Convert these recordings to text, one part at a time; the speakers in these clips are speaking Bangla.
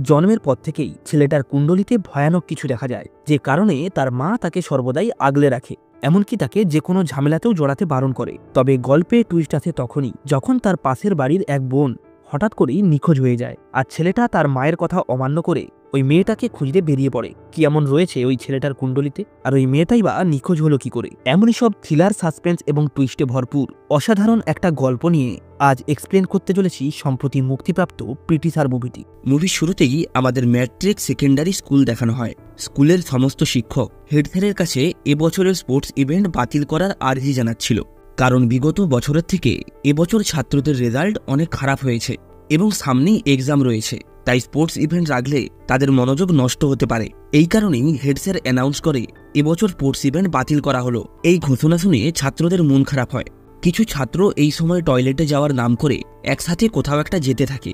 জন্মের পর থেকেই ছেলেটার কুণ্ডলিতে ভয়ানক কিছু দেখা যায়, যে কারণে তার মা তাকে সর্বদাই আগলে রাখে, এমনকি তাকে যে কোনো ঝামেলাতেও জড়াতে বারণ করে। তবে গল্পে টুইস্ট আসে তখনই যখন তার পাশের বাড়ির এক বোন হঠাৎ করেই নিখোঁজ হয়ে যায়, আর ছেলেটা তার মায়ের কথা অমান্য করে ওই মেয়েটাকে খুঁজতে বেরিয়ে পড়ে। কি এমন রয়েছে ওই ছেলেটার কুণ্ডলিতে, আর ওই মেয়েটাই বা নিখোঁজ হলো কি করে? এমনই সব থ্রিলার, সাসপেন্স এবং টুইস্টে ভরপুর অসাধারণ একটা গল্প নিয়ে আজ এক্সপ্লেন করতে চলেছি সম্প্রতি মুক্তিপ্রাপ্ত প্রিটি স্যার মুভিটি। মুভির শুরুতেই আমাদের ম্যাট্রিক সেকেন্ডারি স্কুল দেখানো হয়। স্কুলের সমস্ত শিক্ষক হেড স্যারের কাছে এবছরের স্পোর্টস ইভেন্ট বাতিল করার আর্জি জানাচ্ছিল, কারণ বিগত বছরের থেকে এবছর ছাত্রদের রেজাল্ট অনেক খারাপ হয়েছে এবং সামনেই এক্সাম রয়েছে, তাই স্পোর্টস ইভেন্ট রাখলে তাদের মনোযোগ নষ্ট হতে পারে। এই কারণেই হেড স্যার অ্যানাউন্স করে এবছর স্পোর্টস ইভেন্ট বাতিল করা হলো। এই ঘোষণা শুনে ছাত্রদের মন খারাপ হয়। কিছু ছাত্র এই সময় টয়লেটে যাওয়ার নাম করে একসাথে কোথাও একটা যেতে থাকে।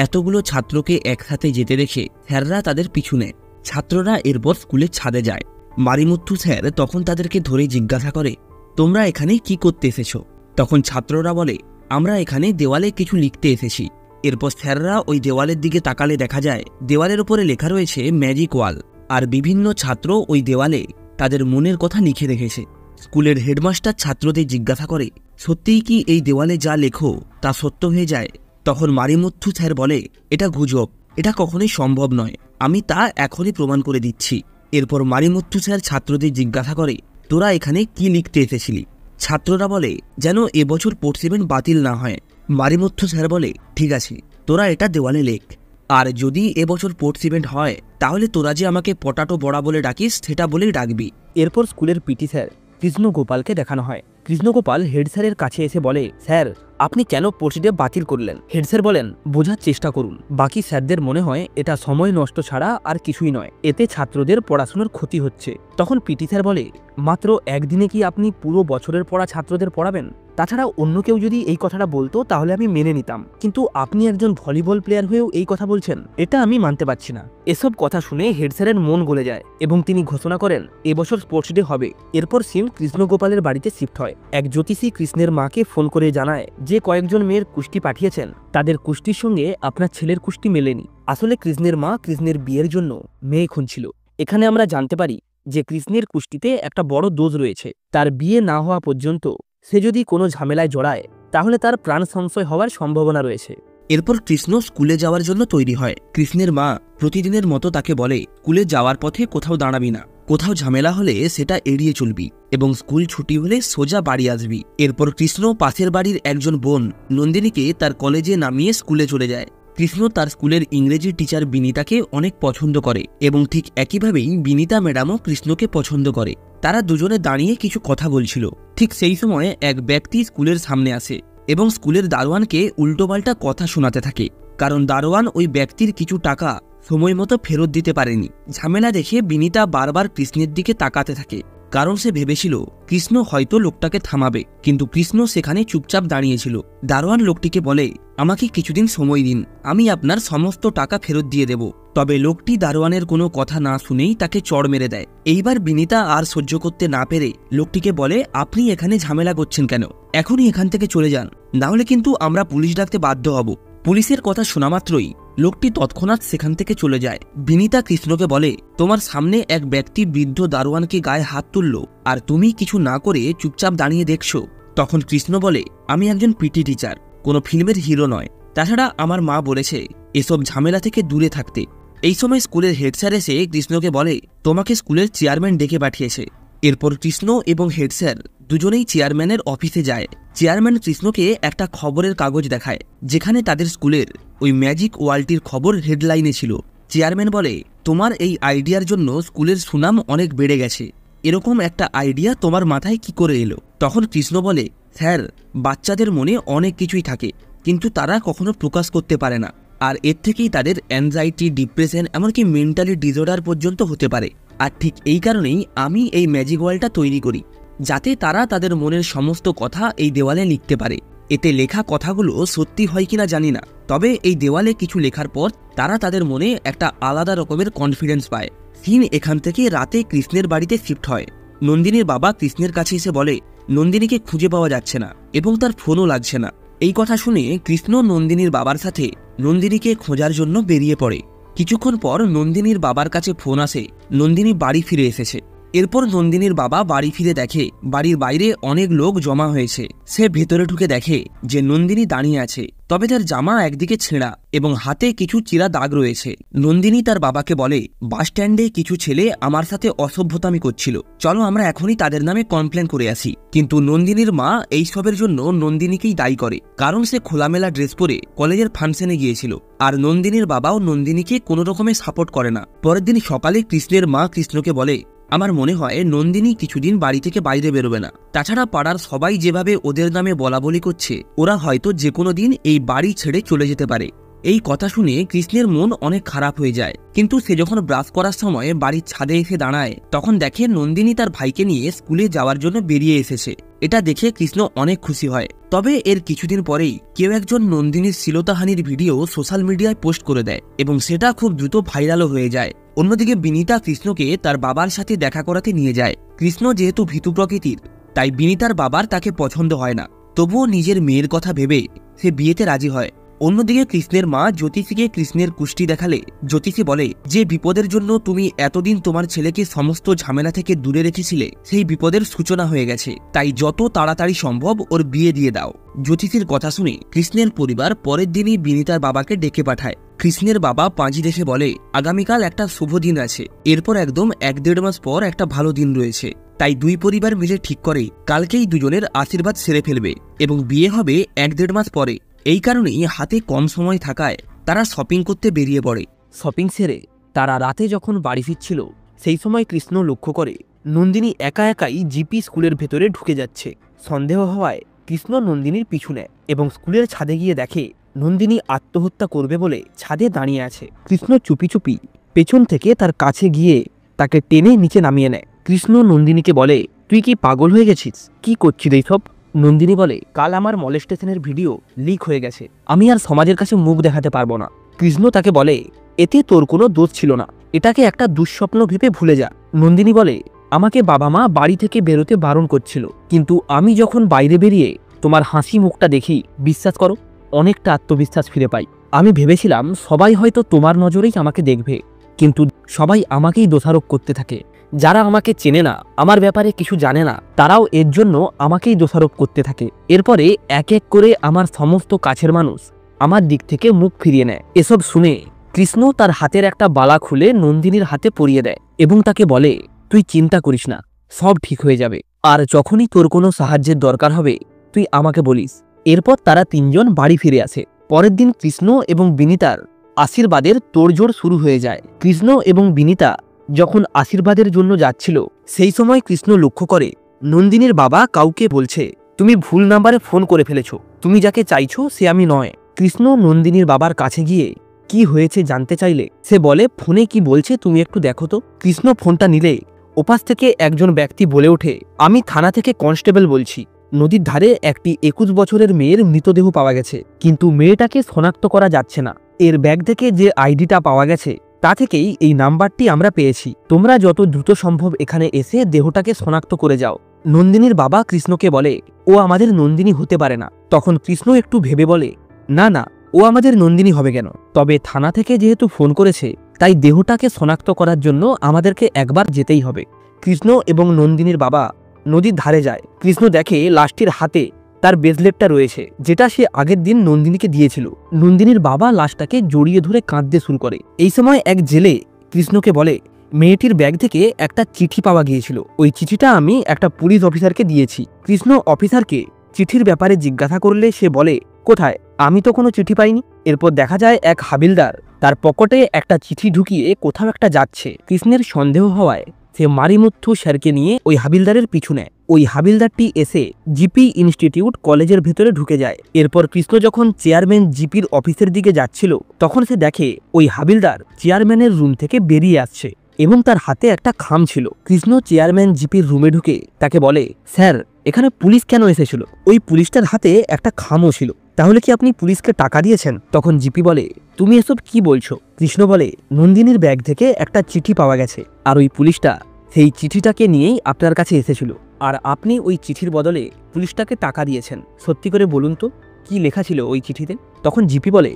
এতগুলো ছাত্রকে একসাথে যেতে দেখে স্যাররা তাদের পিছু নেয়। ছাত্ররা এরপর স্কুলের ছাদে যায়। মারিমুথু স্যার তখন তাদেরকে ধরে জিজ্ঞাসা করে, তোমরা এখানে কি করতে এসেছো? তখন ছাত্ররা বলে, আমরা এখানে দেওয়ালে কিছু লিখতে এসেছি। এরপর স্যাররা ওই দেওয়ালের দিকে তাকালে দেখা যায় দেওয়ালের উপরে লেখা রয়েছে ম্যাজিক ওয়াল, আর বিভিন্ন ছাত্র ওই দেওয়ালে তাদের মনের কথা লিখে রেখেছে। স্কুলের হেডমাস্টার ছাত্রদের জিজ্ঞাসা করে, সত্যিই কি এই দেওয়ালে যা লেখো তা সত্য হয়ে যায়? তখন মারিমুথু স্যার বলে, এটা গুজব, এটা কখনোই সম্ভব নয়, আমি তা এখনই প্রমাণ করে দিচ্ছি। এরপর মারিমুথু স্যার ছাত্রদের জিজ্ঞাসা করে, তোরা এখানে কি লিখতে এসেছিলি? ছাত্ররা বলে, যেন এবছর স্পোর্টস ইভেন্ট বাতিল না হয়। মারিমুথু স্যার বলে, ঠিক আছে, তোরা এটা দেওয়ালে লেখ, আর যদি এবছর স্পোর্টস ইভেন্ট হয় তাহলে তোরা যে আমাকে পটাটো বড়া বলে ডাকিস সেটা বলেই ডাকবি। এরপর স্কুলের পিটি স্যার কৃষ্ণগোপালকে দেখানো হয়। কৃষ্ণগোপাল হেড স্যারের কাছে এসে বলে, স্যার আপনি কেন স্পোর্টস ডে বাতিল করলেন? হেড স্যার বলেন, বোঝার চেষ্টা করুন। বাকি স্যারদের মনে হয় এটা সময় নষ্ট ছাড়া আর কিছুই নয়, এতে ছাত্রদের পড়াশোনার ক্ষতি হচ্ছে। তখন পিটি স্যার বলে, মাত্র একদিনে কি আপনি পুরো বছরের পড়া ছাত্রদের পড়াবেন? তাছাড়া অন্য কেউ যদি এই কথাটা বলতো তাহলে আমি মেনে নিতাম, কিন্তু আপনি একজন ভলিবল প্লেয়ার হয়েও এই কথা বলছেন, এটা আমি মানতে পারছি না। এসব কথা শুনে হেড স্যারের মন গলে যায় এবং তিনি ঘোষণা করেন এবছর স্পোর্টস ডে হবে। এরপর সিন কৃষ্ণগোপালের বাড়িতে শিফট হয়। এক জ্যোতিষী কৃষ্ণের মাকে ফোন করে জানায় যে কয়েকজন মেয়ের কুষ্টি পাঠিয়েছেন, তাদের কুষ্টির সঙ্গে আপনার ছেলের কুষ্টি মেলেনি। আসলে কৃষ্ণের মা কৃষ্ণের বিয়ের জন্য মেয়ে খুঁজছিল। এখানে আমরা জানতে পারি যে কৃষ্ণের কুষ্টিতে একটা বড় দোষ রয়েছে। তার বিয়ে না হওয়া পর্যন্ত সে যদি কোনো ঝামেলায় জড়ায় তাহলে তার প্রাণ সংশয় হওয়ার সম্ভাবনা রয়েছে। এরপর কৃষ্ণ স্কুলে যাওয়ার জন্য তৈরি হয়। কৃষ্ণের মা প্রতিদিনের মতো তাকে বলে, স্কুলে যাওয়ার পথে কোথাও দাঁড়াবি না, কোথাও ঝামেলা হলে সেটা এড়িয়ে চলবি এবং স্কুল ছুটি হলে সোজা বাড়ি আসবি। এরপর কৃষ্ণ পাশের বাড়ির একজন বোন নন্দিনীকে তার কলেজে নামিয়ে স্কুলে চলে যায়। কৃষ্ণ তার স্কুলের ইংরেজি টিচার বিনিতাকে অনেক পছন্দ করে এবং ঠিক একইভাবেই বিনিতা ম্যাডামও কৃষ্ণকে পছন্দ করে। তারা দুজনে দাঁড়িয়ে কিছু কথা বলছিল। ঠিক সেই সময় এক ব্যক্তি স্কুলের সামনে আসে এবং স্কুলের দারোয়ানকে উল্টোপাল্টা কথা শোনাতে থাকে, কারণ দারোয়ান ওই ব্যক্তির কিছু টাকা সময় মতো ফেরত দিতে পারেনি। ঝামেলা দেখে বিনিতা বারবার কৃষ্ণের দিকে তাকাতে থাকে, কারণ সে ভেবেছিল কৃষ্ণ হয়তো লোকটাকে থামাবে, কিন্তু কৃষ্ণ সেখানে চুপচাপ দাঁড়িয়েছিল। দারোয়ান লোকটিকে বলে, আমাকে কিছুদিন সময় দিন, আমি আপনার সমস্ত টাকা ফেরত দিয়ে দেব। তবে লোকটি দারোয়ানের কোনো কথা না শুনেই তাকে চড় মেরে দেয়। এইবার বিনিতা আর সহ্য করতে না পেরে লোকটিকে বলে, আপনি এখানে ঝামেলা করছেন কেন? এখনই এখান থেকে চলে যান, না হলে কিন্তু আমরা পুলিশ ডাকতে বাধ্য হব। পুলিশের কথা শোনা মাত্রই লোকটি তৎক্ষণাৎ সেখান থেকে চলে যায়। বিনিতা কৃষ্ণকে বলে, তোমার সামনে এক ব্যক্তি বৃদ্ধ দারোয়ানকে গায়ে হাত তুলল আর তুমি কিছু না করে চুপচাপ দাঁড়িয়ে দেখছো। তখন কৃষ্ণ বলে, আমি একজন পিটি টিচার, কোনো ফিল্মের হিরো নয়। তাছাড়া আমার মা বলেছে এসব ঝামেলা থেকে দূরে থাকতে। এই সময় স্কুলের হেড স্যার এসে কৃষ্ণকে বলে, তোমাকে স্কুলের চেয়ারম্যান ডেকে পাঠিয়েছে। এরপর কৃষ্ণ এবং হেড স্যার দুজনেই চেয়ারম্যানের অফিসে যায়। চেয়ারম্যান কৃষ্ণকে একটা খবরের কাগজ দেখায়, যেখানে তাদের স্কুলের ওই ম্যাজিক ওয়ালটির খবর হেডলাইনে ছিল। চেয়ারম্যান বলে, তোমার এই আইডিয়ার জন্য স্কুলের সুনাম অনেক বেড়ে গেছে, এরকম একটা আইডিয়া তোমার মাথায় কি করে এলো? তখন কৃষ্ণ বলে, স্যার, বাচ্চাদের মনে অনেক কিছুই থাকে, কিন্তু তারা কখনো প্রকাশ করতে পারে না, আর এর থেকেই তাদের অ্যাংজাইটি, ডিপ্রেশন, এমনকি মেন্টালি ডিসঅর্ডার পর্যন্ত হতে পারে। আর ঠিক এই কারণেই আমি এই ম্যাজিক ওয়ালটা তৈরি করি, যাতে তারা তাদের মনের সমস্ত কথা এই দেওয়ালে লিখতে পারে। এতে লেখা কথাগুলো সত্যি হয় কিনা জানি না, তবে এই দেওয়ালে কিছু লেখার পর তারা তাদের মনে একটা আলাদা রকমের কনফিডেন্স পায়। সিন এখান থেকে রাতে কৃষ্ণের বাড়িতে শিফট হয়। নন্দিনীর বাবা কৃষ্ণের কাছে এসে বলে, নন্দিনীকে খুঁজে পাওয়া যাচ্ছে না এবং তার ফোনও লাগছে না। এই কথা শুনে কৃষ্ণ নন্দিনীর বাবার সাথে নন্দিনীকে খোঁজার জন্য বেরিয়ে পড়ে। কিছুক্ষণ পর নন্দিনীর বাবার কাছে ফোন আসে নন্দিনী বাড়ি ফিরে এসেছে। এরপর নন্দিনীর বাবা বাড়ি ফিরে দেখে বাড়ির বাইরে অনেক লোক জমা হয়েছে। সে ভেতরে ঢুকে দেখে যে নন্দিনী দাঁড়িয়ে আছে, তবে তার জামা একদিকে ছেঁড়া এবং হাতে কিছু চিরা দাগ রয়েছে। নন্দিনী তার বাবাকে বলে, বাস স্ট্যান্ডে কিছু ছেলে আমার সাথে অসভ্যতামি করছিল, চলো আমরা এখনই তাদের নামে কমপ্লেন করে আসি। কিন্তু নন্দিনীর মা এইসবের জন্য নন্দিনীকেই দায়ী করে, কারণ সে খোলামেলা ড্রেস পরে কলেজের ফাংশনে গিয়েছিল। আর নন্দিনীর বাবাও নন্দিনীকে কোনো রকমের সাপোর্ট করে না। পরের দিন সকালে কৃষ্ণের মা কৃষ্ণকে বলে, আমার মনে হয় নন্দিনী কিছুদিন বাড়ি থেকে বাইরে বেরোবে না। তাছাড়া পাড়ার সবাই যেভাবে ওদের নামে বলা বলি করছে, ওরা হয়তো যে কোনো দিন এই বাড়ি ছেড়ে চলে যেতে পারে। এই কথা শুনে কৃষ্ণের মন অনেক খারাপ হয়ে যায়। কিন্তু সে যখন ব্রাশ করার সময় বাড়ির ছাদে এসে দাঁড়ায়, তখন দেখে নন্দিনী তার ভাইকে নিয়ে স্কুলে যাওয়ার জন্য বেরিয়ে এসেছে। এটা দেখে কৃষ্ণ অনেক খুশি হয়। তবে এর কিছুদিন পরেই কেউ একজন নন্দিনীর শ্লীলতাহানির ভিডিও সোশ্যাল মিডিয়ায় পোস্ট করে দেয় এবং সেটা খুব দ্রুত ভাইরালও হয়ে যায়। অন্যদিকে বিনিতা কৃষ্ণকে তার বাবার সাথে দেখা করাতে নিয়ে যায়। কৃষ্ণ যেহেতু ভীতু প্রকৃতির, তাই বিনিতার বাবার তাকে পছন্দ হয় না। তবুও নিজের মেয়ের কথা ভেবে সে বিয়েতে রাজি হয়। অন্যদিকে কৃষ্ণের মা জ্যোতিষীকে কৃষ্ণের কুষ্টি দেখালে জ্যোতিষী বলে, যে বিপদের জন্য তুমি এতদিন তোমার ছেলেকে সমস্ত ঝামেলা থেকে দূরে রেখেছিলে, সেই বিপদের সূচনা হয়ে গেছে, তাই যত তাড়াতাড়ি সম্ভব ওর বিয়ে দিয়ে দাও। জ্যোতিষীর কথা শুনে কৃষ্ণের পরিবার পরের দিনই বিনিতার বাবাকে ডেকে পাঠায়। কৃষ্ণের বাবা পাঁজি দেশে বলে, আগামীকাল একটা শুভ দিন আছে, এরপর একদম 1-1.5 মাস পর একটা ভালো দিন রয়েছে। তাই দুই পরিবার মিলে ঠিক করে কালকেই দুজনের আশীর্বাদ সেরে ফেলবে এবং বিয়ে হবে 1-1.5 মাস পরে। এই কারণেই হাতে কম সময় থাকায় তারা শপিং করতে বেরিয়ে পড়ে। শপিং সেরে তারা রাতে যখন বাড়ি ফিরছিল, সেই সময় কৃষ্ণ লক্ষ্য করে নন্দিনী একা একাই জিপি স্কুলের ভেতরে ঢুকে যাচ্ছে। সন্দেহ হওয়ায় কৃষ্ণ নন্দিনীর পিছু নেয় এবং স্কুলের ছাদে গিয়ে দেখে নন্দিনী আত্মহত্যা করবে বলে ছাদে দাঁড়িয়ে আছে। কৃষ্ণ চুপি চুপি পেছন থেকে তার কাছে গিয়ে তাকে টেনে নিচে নামিয়ে নেয়। কৃষ্ণ নন্দিনীকে বলে, তুই কি পাগল হয়ে গেছিস? কি করছিস এইসব? নন্দিনী বলে, কাল আমার মলেস্টেশনের ভিডিও লিক হয়ে গেছে, আমি আর সমাজের কাছে মুখ দেখাতে পারবো না। কৃষ্ণ তাকে বলে, এতে তোর কোনো দোষ ছিল না, এটাকে একটা দুঃস্বপ্ন ভেবে ভুলে যা। নন্দিনী বলে, আমাকে বাবা মা বাড়ি থেকে বেরোতে বারণ করছিল, কিন্তু আমি যখন বাইরে বেরিয়ে তোমার হাসি মুখটা দেখি, বিশ্বাস করো অনেকটা আত্মবিশ্বাস ফিরে পাই। আমি ভেবেছিলাম সবাই হয়তো তোমার নজরেই আমাকে দেখবে, কিন্তু সবাই আমাকেই দোষারোপ করতে থাকে। যারা আমাকে চেনে না, আমার ব্যাপারে কিছু জানে না, তারাও এর জন্য আমাকেই দোষারোপ করতে থাকে। এরপরে এক এক করে আমার সমস্ত কাছের মানুষ আমার দিক থেকে মুখ ফিরিয়ে নেয়। এসব শুনে কৃষ্ণ তার হাতের একটা বালা খুলে নন্দিনীর হাতে পরিয়ে দেয় এবং তাকে বলে, তুই চিন্তা করিস না, সব ঠিক হয়ে যাবে, আর যখনই তোর কোনো সাহায্যের দরকার হবে তুই আমাকে বলিস। এরপর তারা তিনজন বাড়ি ফিরে আসে। পরের দিন কৃষ্ণ এবং বিনিতার আশীর্বাদের তোড়জোড় শুরু হয়ে যায়। কৃষ্ণ এবং বিনিতা যখন আশীর্বাদের জন্য যাচ্ছিল, সেই সময় কৃষ্ণ লক্ষ্য করে নন্দিনীর বাবা কাউকে বলছে, তুমি ভুল নাম্বারে ফোন করে ফেলেছো, তুমি যাকে চাইছো সে আমি নয়। কৃষ্ণ নন্দিনীর বাবার কাছে গিয়ে কি হয়েছে জানতে চাইলে সে বলে, ফোনে কি বলছে তুমি একটু দেখো তো। কৃষ্ণ ফোনটা নিলে ওপাশ থেকে একজন ব্যক্তি বলে ওঠে, আমি থানা থেকে কনস্টেবল বলছি, নদীর ধারে একটি 21 বছরের মেয়ের মৃতদেহ পাওয়া গেছে, কিন্তু মেয়েটাকে শনাক্ত করা যাচ্ছে না। এর ব্যাগ থেকে যে আইডিটা পাওয়া গেছে তা থেকেই এই নাম্বারটি আমরা পেয়েছি। তোমরা যত দ্রুত সম্ভব এখানে এসে দেহটাকে শনাক্ত করে যাও। নন্দিনীর বাবা কৃষ্ণকে বলে, ও আমাদের নন্দিনী হতে পারে না। তখন কৃষ্ণ একটু ভেবে বলে, না না, ও আমাদের নন্দিনী হবে কেন? তবে থানা থেকে যেহেতু ফোন করেছে, তাই দেহটাকে শনাক্ত করার জন্য আমাদেরকে একবার যেতেই হবে। কৃষ্ণ এবং নন্দিনীর বাবা নদীর ধারে যায়। কৃষ্ণ দেখে লাশটির হাতে তার ব্রেসলেটটা রয়েছে, যেটা সে আগের দিন নন্দিনীকে দিয়েছিল। নন্দিনীর বাবা লাশটাকে জড়িয়ে ধরে কাঁদতে শুরু করে। এই সময় এক জেলে কৃষ্ণকে বলে, মেয়েটির ব্যাগ থেকে একটা চিঠি পাওয়া গিয়েছিল, ওই চিঠিটা আমি একটা পুলিশ অফিসারকে দিয়েছি। কৃষ্ণ অফিসারকে চিঠির ব্যাপারে জিজ্ঞাসা করলে সে বলে, কোথায়? আমি তো কোনো চিঠি পাইনি। এরপর দেখা যায় এক হাবিলদার তার পকেটে একটা চিঠি ঢুকিয়ে কোথাও একটা যাচ্ছে। কৃষ্ণের সন্দেহ হওয়ায় সে মারিমুথু স্যারকে নিয়ে ওই হাবিলদারের পিছু নেয়। ওই হাবিলদারটি এসে জিপি ইনস্টিটিউট কলেজের ভেতরে ঢুকে যায়। এরপর কৃষ্ণ যখন চেয়ারম্যান জিপির অফিসের দিকে যাচ্ছিল, তখন সে দেখে ওই হাবিলদার চেয়ারম্যানের রুম থেকে বেরিয়ে আসছে এবং তার হাতে একটা খাম ছিল। কৃষ্ণ চেয়ারম্যান জিপির রুমে ঢুকে তাকে বলে, স্যার এখানে পুলিশ কেন এসেছিল? ওই পুলিশটার হাতে একটা খামও ছিল, তাহলে কি আপনি পুলিশকে টাকা দিয়েছেন? তখন জিপি বলে, তুমি এসব কি বলছো? কৃষ্ণ বলে, নন্দিনীর ব্যাগ থেকে একটা চিঠি পাওয়া গেছে, আর ওই পুলিশটা সেই চিঠিটাকে নিয়েই আপনার কাছে এসেছিল, আর আপনি ওই চিঠির বদলে পুলিশটাকে টাকা দিয়েছেন। সত্যি করে বলুন তো, কি লেখা ছিল ওই চিঠিতে? তখন জিপি বলে,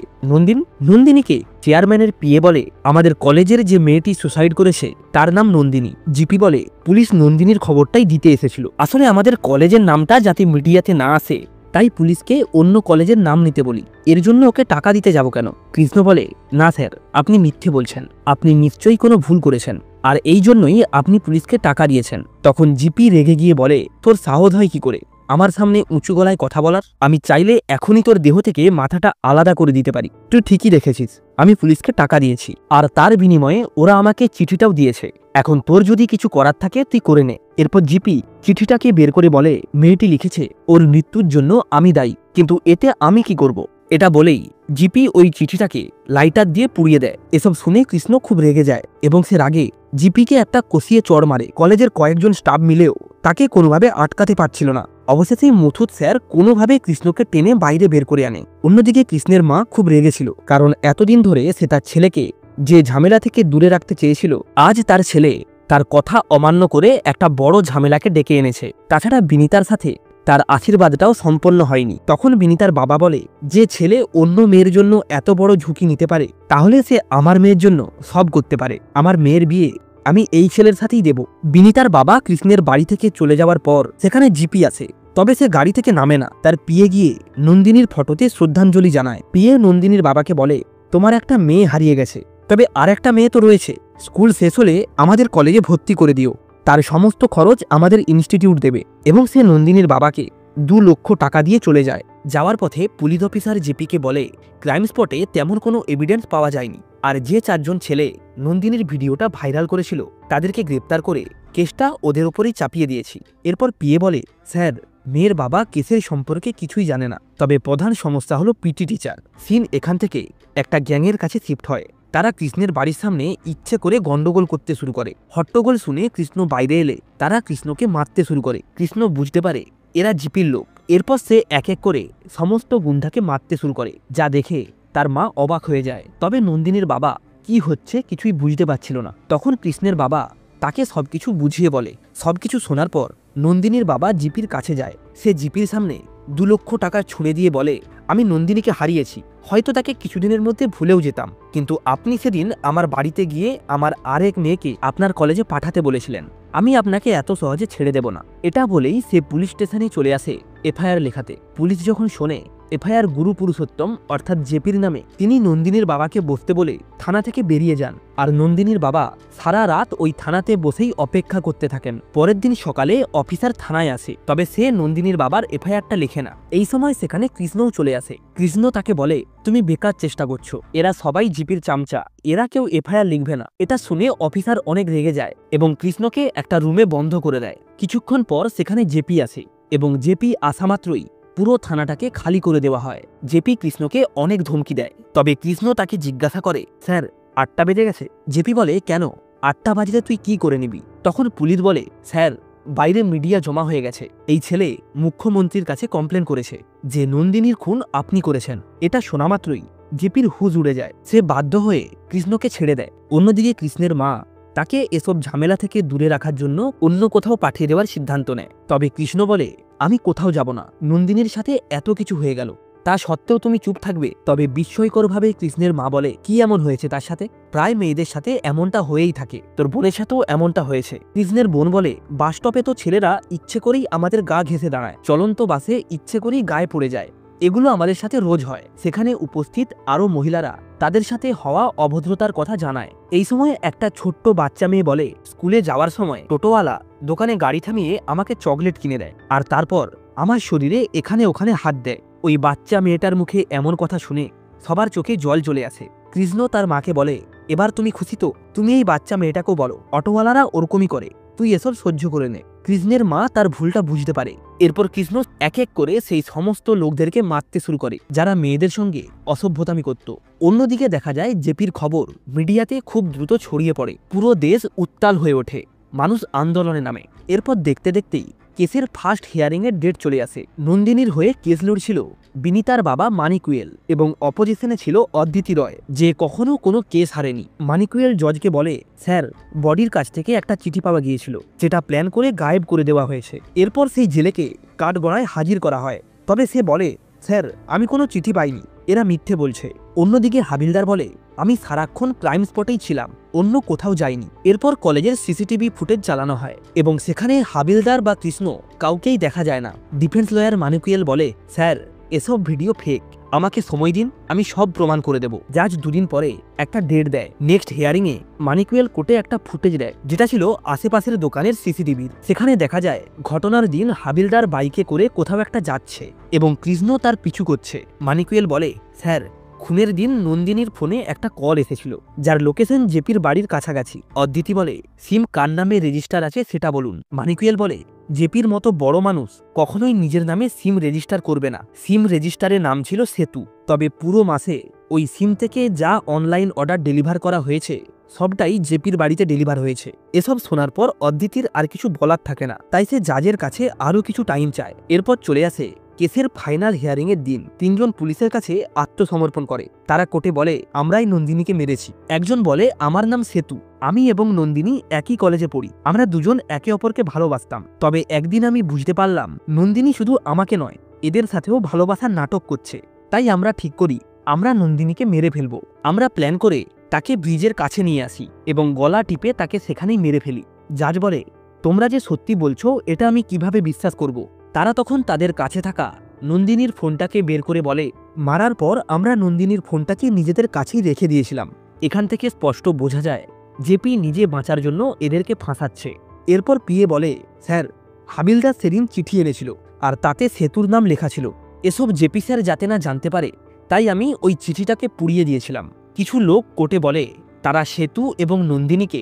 নন্দিনীকে? চেয়ারম্যানের পিএ বলে, আমাদের কলেজের যে মেয়েটি সুসাইড করেছে তার নাম নন্দিনী। জিপি বলে, পুলিশ নন্দিনীর খবরটাই দিতে এসেছিল। আসলে আমাদের কলেজের নামটা যাতে মিডিয়াতে না আসে তাই পুলিশকে অন্য কলেজের নাম নিতে বলি, এর জন্য ওকে টাকা দিতে যাব কেন? কৃষ্ণ বলে, না স্যার, আপনি মিথ্যে বলছেন, আপনি নিশ্চয়ই কোনো ভুল করেছেন, আর এই জন্যই আপনি পুলিশকে টাকা দিয়েছেন। তখন জিপি রেগে গিয়ে বলে, তোর সাহস হয় কি করে আমার সামনে উঁচু গলায় কথা বলার? আমি চাইলে এখনই তোর দেহ থেকে মাথাটা আলাদা করে দিতে পারি। তুই ঠিকই দেখেছিস, আমি পুলিশকে টাকা দিয়েছি, আর তার বিনিময়ে ওরা আমাকে চিঠিটাও দিয়েছে। এখন তোর যদি কিছু করার থাকে তুই করে নে। এরপর জিপি চিঠিটাকে বের করে বলে, মেয়েটি লিখেছে ওর মৃত্যুর জন্য আমি দায়ী, কিন্তু এতে আমি কি করব? এটা বলেই জিপি ওই চিঠিটাকে লাইটার দিয়ে পুড়িয়ে দেয়। এসব শুনে কৃষ্ণ খুব রেগে যায় এবং সে রাগে জিপিকে একটা কষিয়ে চড় মারে। কলেজের কয়েকজন স্টাফ মিলেও তাকে কোনোভাবে আটকাতে পারছিল না। অবশেষে মুথুত স্যার কোনোভাবে কৃষ্ণকে টেনে বাইরে বের করে আনে। অন্যদিকে কৃষ্ণের মা খুব রেগেছিল, কারণ এতদিন ধরে সে তার ছেলেকে যে ঝামেলা থেকে দূরে রাখতে চেয়েছিল, আজ তার ছেলে তার কথা অমান্য করে একটা বড় ঝামেলাকে ডেকে এনেছে। তাছাড়া বিনিতার সাথে তার আশীর্বাদটাও সম্পন্ন হয়নি। তখন বিনিতার বাবা বলে, যে ছেলে অন্য মেয়ের জন্য এত বড় ঝুঁকি নিতে পারে তাহলে সে আমার মেয়ের জন্য সব করতে পারে। আমার মেয়ের বিয়ে আমি এই ছেলের সাথেই দেব। বিনিতার বাবা কৃষ্ণের বাড়ি থেকে চলে যাওয়ার পর সেখানে জিপি আসে, তবে সে গাড়ি থেকে নামে না। তার পিয়ে গিয়ে নন্দিনীর ফটোতে শ্রদ্ধাঞ্জলি জানায়। পিয়ে নন্দিনীর বাবাকে বলে, তোমার একটা মেয়ে হারিয়ে গেছে, তবে আর একটা মেয়ে তো রয়েছে। স্কুল শেষ হলে আমাদের কলেজে ভর্তি করে দিও, তার সমস্ত খরচ আমাদের ইনস্টিটিউট দেবে। এবং সে নন্দিনীর বাবাকে 2 লক্ষ টাকা দিয়ে চলে যায়। যাওয়ার পথে পুলিশ অফিসার জিপিকে বলে, ক্রাইম স্পটে তেমন কোনো এভিডেন্স পাওয়া যায়নি, আর যে 4 জন ছেলে নন্দিনীর ভিডিওটা ভাইরাল করেছিল তাদেরকে গ্রেপ্তার করে কেসটা ওদের ওপরেই চাপিয়ে দিয়েছি। এরপর পিএ বলে, স্যার, মেয়ের বাবা কেসের সম্পর্কে কিছুই জানে না, তবে প্রধান সমস্যা হলো পিটি টিচার। সিন এখান থেকে একটা গ্যাংয়ের কাছে শিফট হয়। তারা কৃষ্ণের বাড়ির সামনে ইচ্ছে করে গন্ডগোল করতে শুরু করে। হট্টগোল শুনে কৃষ্ণ বাইরে এলে তারা কৃষ্ণকে মারতে শুরু করে। কৃষ্ণ বুঝতে পারে এরা জিপির লোক। এরপর সে এক এক করে সমস্ত গুন্ডাকে মারতে শুরু করে, যা দেখে তার মা অবাক হয়ে যায়। তবে নন্দিনীর বাবা কি হচ্ছে কিছুই বুঝতে পারছিল না। তখন কৃষ্ণের বাবা তাকে সবকিছু বুঝিয়ে বলে। সবকিছু শোনার পর নন্দিনীর বাবা জিপির কাছে যায়। সে জিপির সামনে 2 লক্ষ টাকা ছুঁড়ে দিয়ে বলে, আমি নন্দিনীকে হারিয়েছি, হয়তো তাকে কিছুদিনের মধ্যে ভুলেও যেতাম, কিন্তু আপনি সেদিন আমার বাড়িতে গিয়ে আমার আরেক মেয়েকে আপনার কলেজে পাঠাতে বলেছিলেন, আমি আপনাকে এত সহজে ছেড়ে দেব না। এটা বলেই সে পুলিশ স্টেশনে চলে আসে এফআইআর লেখাতে। পুলিশ যখন শোনে এফআইআর গুরু পুরুষোত্তম অর্থাৎ জেপির নামে, তিনি নন্দিনীর বাবাকে বসতে বলে থানা থেকে বেরিয়ে যান। আর নন্দিনীর বাবা সারা রাত ওই থানাতে বসেই অপেক্ষা করতে থাকেন। পরের দিন সকালে অফিসার থানায় আসে, তবে সে নন্দিনীর বাবার এফআইআরটা লেখে না। এই সময় সেখানে কৃষ্ণও চলে আসে। কৃষ্ণ তাকে বলে, তুমি বেকার চেষ্টা করছো, এরা সবাই জিপির চামচা, এরা কেউ এফআইআর লিখবে না। এটা শুনে অফিসার অনেক রেগে যায় এবং কৃষ্ণকে একটা রুমে বন্ধ করে দেয়। কিছুক্ষণ পর সেখানে জেপি আসে এবং জেপি আসা মাত্রই পুরো থানাটাকে খালি করে দেওয়া হয়। জেপি কৃষ্ণকে অনেক ধমকি দেয়, তবে কৃষ্ণ তাকে জিজ্ঞাসা করে, স্যার 8টা বেজে গেছে? জেপি বলে, কেন, 8টা বাজলে তুই কি করে নিবি? তখন পুলিশ বলে, স্যার, বাইরে মিডিয়া জমা হয়ে গেছে, এই ছেলে মুখ্যমন্ত্রীর কাছে কমপ্লেন করেছে যে নন্দিনীর খুন আপনি করেছেন। এটা শোনা মাত্রই জেপির হুঁশ উড়ে যায়। সে বাধ্য হয়ে কৃষ্ণকে ছেড়ে দেয়। অন্যদিকে কৃষ্ণের মা তাকে এসব ঝামেলা থেকে দূরে রাখার জন্য অন্য কোথাও পাঠিয়ে দেওয়ার সিদ্ধান্ত নেয়। তবে কৃষ্ণ বলে, আমি কোথাও যাব না, নন্দিনীর সাথে এত কিছু হয়ে গেল, তা সত্ত্বেও তুমি চুপ থাকবে? তবে বিস্ময়করভাবে কৃষ্ণের মা বলে, কি এমন হয়েছে তার সাথে? প্রায় মেয়েদের সাথে এমনটা হয়েই থাকে, তোর বোনের সাথেও এমনটা হয়েছে। কৃষ্ণের বোন বলে, বাস স্টপে তো ছেলেরা ইচ্ছে করেই আমাদের গা ঘেঁষে দাঁড়ায়, চলন্ত বাসে ইচ্ছে করেই গায়ে পড়ে যায়, এগুলো আমাদের সাথে রোজ হয়। সেখানে উপস্থিত আরও মহিলারা তাদের সাথে হওয়া অভদ্রতার কথা জানায়। এই সময় একটা ছোট্ট বাচ্চা মেয়ে বলে, স্কুলে যাওয়ার সময় টোটোওয়ালা দোকানে গাড়ি থামিয়ে আমাকে চকলেট কিনে দেয়, আর তারপর আমার শরীরে এখানে ওখানে হাত দেয়। ওই বাচ্চা মেয়েটার মুখে এমন কথা শুনে সবার চোখে জল চলে আসে। কৃষ্ণ তার মাকে বলে, এবার তুমি খুশি তো? তুমি এই বাচ্চা মেয়েটাকেও বলো, অটোওয়ালারা ওরকমই করে, তুই এসব সহ্য করে নে। কৃষ্ণের মা তার ভুলটা বুঝতে পারে। এরপর কৃষ্ণ এক এক করে সেই সমস্ত লোকদেরকে মারতে শুরু করে যারা মেয়েদের সঙ্গে অসভ্যতামি করত। অন্যদিকে দেখা যায় জেপির খবর মিডিয়াতে খুব দ্রুত ছড়িয়ে পড়ে। পুরো দেশ উত্তাল হয়ে ওঠে, মানুষ আন্দোলনে নামে। এরপর দেখতে দেখতেই কেসের ফার্স্ট হিয়ারিংয়ের ডেট চলে আসে। নন্দিনীর হয়ে কেস লড়ছিল বিনিতার বাবা মানিকুয়েল এবং অপোজিশনে ছিল অদিতি রয়, যে কখনো কোনো কেস হারেনি। মানিকুয়েল জজকে বলে, স্যার, বডির কাছ থেকে একটা চিঠি পাওয়া গিয়েছিল যেটা প্ল্যান করে গায়েব করে দেওয়া হয়েছে। এরপর সেই জেলেকে কাঠগড়ায় হাজির করা হয়, তবে সে বলে স্যার আমি কোনো চিঠি পাইনি, এরা মিথ্যে বলছে। অন্যদিকে হাবিলদার বলে আমি সারাক্ষণ ক্রাইম স্পটেই ছিলাম, অন্য কোথাও যাইনি। এরপর কলেজের সিসিটিভি ফুটেজ চালানো হয় এবং সেখানে হাবিলদার বা কৃষ্ণ কাউকেই দেখা যায় না। ডিফেন্স লয়ার মানিকুয়েল বলে স্যার এসব ভিডিও ফেক, আমাকে সময় দিন, আমি সব প্রমাণ করে দেব। জাজ দুদিন পরে একটা ডেট দেয়। নেক্সট হিয়ারিংয়ে মানিকুয়েল কোর্টে একটা ফুটেজ দেয় যেটা ছিল আশেপাশের দোকানের সিসিটিভির। সেখানে দেখা যায় ঘটনার দিন হাবিলদার বাইকে করে কোথাও একটা যাচ্ছে এবং কৃষ্ণ তার পিছু করছে। মানিকুয়েল বলে স্যার খুনের দিন নন্দিনীর ফোনে একটা কল এসেছিল যার লোকেশন জেপির বাড়ির কাছাকাছি। অদ্বিতি বলে সিম কার নামে রেজিস্টার আছে সেটা বলুন। মানিকুয়েল বলে জেপির মতো বড় মানুষ কখনোই নিজের নামে সিম রেজিস্টার করবে না। সিম রেজিস্টারের নাম ছিল সেতু। তবে পুরো মাসে ওই সিম থেকে যা অনলাইন অর্ডার ডেলিভার করা হয়েছে সবটাই জেপির বাড়িতে ডেলিভার হয়েছে। এসব শোনার পর অদ্বিতির আর কিছু বলার থাকে না, তাই সে জাজের কাছে আরও কিছু টাইম চায়। এরপর চলে আসে কেসের ফাইনাল হিয়ারিংয়ের দিন। তিনজন পুলিশের কাছে আত্মসমর্পণ করে। তারা কোর্টে বলে আমরাই নন্দিনীকে মেরেছি। একজন বলে আমার নাম সেতু, আমি এবং নন্দিনী একই কলেজে পড়ি, আমরা দুজন একে অপরকে ভালোবাসতাম। তবে একদিন আমি বুঝতে পারলাম নন্দিনী শুধু আমাকে নয় এদের সাথেও ভালোবাসার নাটক করছে। তাই আমরা ঠিক করি আমরা নন্দিনীকে মেরে ফেলবো। আমরা প্ল্যান করে তাকে ব্রিজের কাছে নিয়ে আসি এবং গলা টিপে তাকে সেখানেই মেরে ফেলি। জাজ বলে তোমরা যে সত্যি বলছো এটা আমি কিভাবে বিশ্বাস করব। তারা তখন তাদের কাছে থাকা নন্দিনীর ফোনটাকে বের করে বলে মারার পর আমরা নন্দিনীর ফোনটাকে নিজেদের কাছেই রেখে দিয়েছিলাম। এখান থেকে স্পষ্ট বোঝা যায় জেপি নিজে বাঁচার জন্য এদেরকে ফাঁসাচ্ছে। এরপর পিএ বলে স্যার হাবিলদার সেদিন চিঠি এনেছিল আর তাতে সেতুর নাম লেখা ছিল। এসব জেপি স্যার যাতে না জানতে পারে তাই আমি ওই চিঠিটাকে পুড়িয়ে দিয়েছিলাম। কিছু লোক কোর্টে বলে তারা সেতু এবং নন্দিনীকে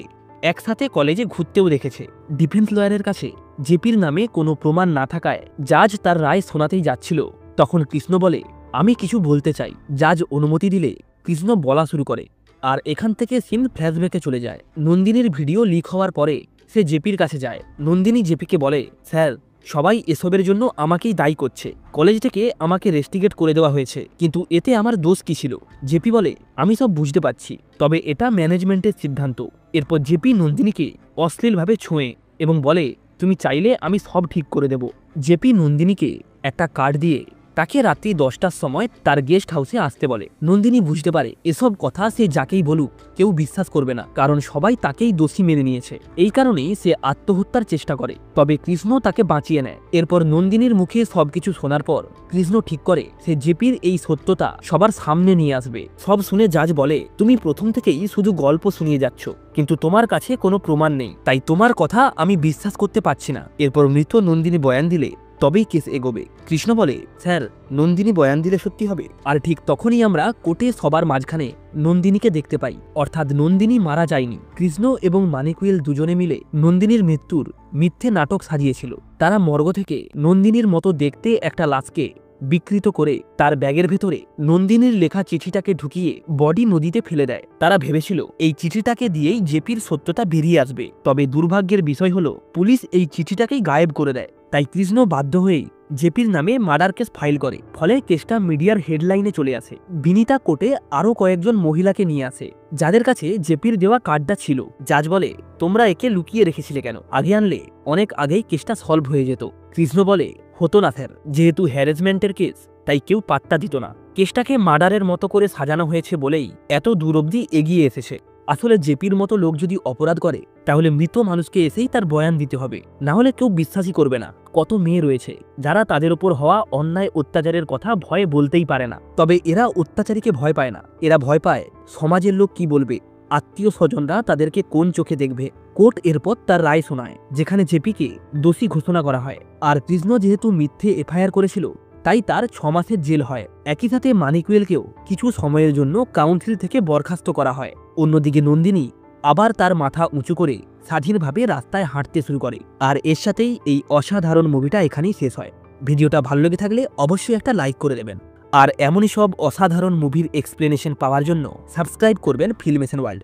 একসাথে কলেজে ঘুরতেও দেখেছে। ডিফেন্স লয়ারের কাছে জেপির নামে কোনো প্রমাণ না থাকায় জাজ তার রায় শোনাতেই যাচ্ছিল। তখন কৃষ্ণ বলে আমি কিছু বলতে চাই। জাজ অনুমতি দিলে কৃষ্ণ বলা শুরু করে আর এখান থেকে সিন ফ্ল্যাশব্যাকে চলে যায়। নন্দিনীর ভিডিও লিক হওয়ার পরে সে জেপির কাছে যায়। নন্দিনী জেপিকে বলে স্যার সবাই এসবের জন্য আমাকেই দায়ী করছে, কলেজ থেকে আমাকে রেস্টিগেট করে দেওয়া হয়েছে, কিন্তু এতে আমার দোষ কি ছিল? জেপি বলে আমি সব বুঝতে পারছি, তবে এটা ম্যানেজমেন্টের সিদ্ধান্ত। এরপর জেপি নন্দিনীকে অশ্লীলভাবে ছোঁয়ে এবং বলে তুমি চাইলে আমি সব ঠিক করে দেব। জেপি নন্দিনীকে একটা কার্ড দিয়ে তাকে রাত্রি 10টার সময় তার গেস্ট হাউসে আসতে বলে। নন্দিনী বুঝতে পারে এসব কথা সে যাকেই বলুক কেউ বিশ্বাস করবে না, কারণ সবাই তাকেই দোষী মেনে নিয়েছে। এই কারণেই সে আত্মহত্যার চেষ্টা করে। তবে কৃষ্ণ তাকে বাঁচিয়ে নেয়। এরপর নন্দিনীর মুখে সবকিছু শোনার পর কৃষ্ণ ঠিক করে সে জেপির এই সত্যতা সবার সামনে নিয়ে আসবে। সব শুনে জাজ বলে তুমি প্রথম থেকেই শুধু গল্প শুনিয়ে যাচ্ছ, কিন্তু তোমার কাছে কোনো প্রমাণ নেই, তাই তোমার কথা আমি বিশ্বাস করতে পারছি না। এরপর মৃত নন্দিনী বয়ান দিলে তবেই কেস এগোবে। কৃষ্ণ বলে স্যার নন্দিনী বয়ান দিলে সত্যি হবে। আর ঠিক তখনই আমরা কোর্টে সবার মাঝখানে নন্দিনীকে দেখতে পাই, অর্থাৎ নন্দিনী মারা যায়নি। কৃষ্ণ এবং মানিকুয়েল দুজনে মিলে নন্দিনীর মৃত্যুর মিথ্যে নাটক সাজিয়েছিল। তারা মর্গ থেকে নন্দিনীর মতো দেখতে একটা লাশকে বিকৃত করে তার ব্যাগের ভেতরে নন্দিনীর লেখা চিঠিটাকে ঢুকিয়ে বডি নদীতে ফেলে দেয়। তারা ভেবেছিল এই চিঠিটাকে দিয়েই জেপির সত্যতা বেরিয়ে আসবে। তবে দুর্ভাগ্যের বিষয় হলো পুলিশ এই চিঠিটাকেই গায়েব করে দেয়। তাই কৃষ্ণ বাধ্য হয়েই জেপির নামে মার্ডার কেস ফাইল করে। ফলে কেসটা মিডিয়ার হেডলাইনে চলে আসে। বিনীতা কোর্টে আরও কয়েকজন মহিলাকে নিয়ে আসে যাদের কাছে জেপির দেওয়া কার্ডটা ছিল। জাজ বলে তোমরা একে লুকিয়ে রেখেছিলে কেন? আগে আনলে অনেক আগেই কেসটা সলভ হয়ে যেত। কৃষ্ণ বলে হতো না স্যার, যেহেতু হ্যারাসমেন্টের কেস তাই কেউ পাত্তা দিত না। কেসটাকে মার্ডারের মতো করে সাজানো হয়েছে বলেই এত দূর অবধি এগিয়ে এসেছে। আসলে জেপির মতো লোক যদি অপরাধ করে তাহলে মৃত মানুষকে এসেই তার বয়ান দিতে হবে, না হলে কেউ বিশ্বাসই করবে না। কত মেয়ে রয়েছে যারা তাদের উপর হওয়া অন্যায় অত্যাচারের কথা ভয়ে বলতেই পারে না। তবে এরা অত্যাচারীকে ভয় পায় না, এরা ভয় পায় সমাজের লোক কি বলবে, আত্মীয় স্বজনরা তাদেরকে কোন চোখে দেখবে। কোর্ট এরপর তার রায় শোনায়, যেখানে জেপিকে দোষী ঘোষণা করা হয়। আর কৃষ্ণ যেহেতু মিথ্যে এফআইআর করেছিল তাই তার 6 মাসের জেল হয়। একই সাথে মানিকুয়েলকেও কিছু সময়ের জন্য কাউন্সিল থেকে বরখাস্ত করা হয়। অন্যদিকে নন্দিনী আবার তার মাথা উঁচু করে স্বাধীনভাবে রাস্তায় হাঁটতে শুরু করে। আর এর সাথেই এই অসাধারণ মুভিটা এখানেই শেষ হয়। ভিডিওটা ভালো লেগে থাকলে অবশ্যই একটা লাইক করে দেবেন। আর এমনই সব অসাধারণ মুভির এক্সপ্লেনেশন পাওয়ার জন্য সাবস্ক্রাইব করবেন ফিল্মেশন ওয়ার্ল্ড।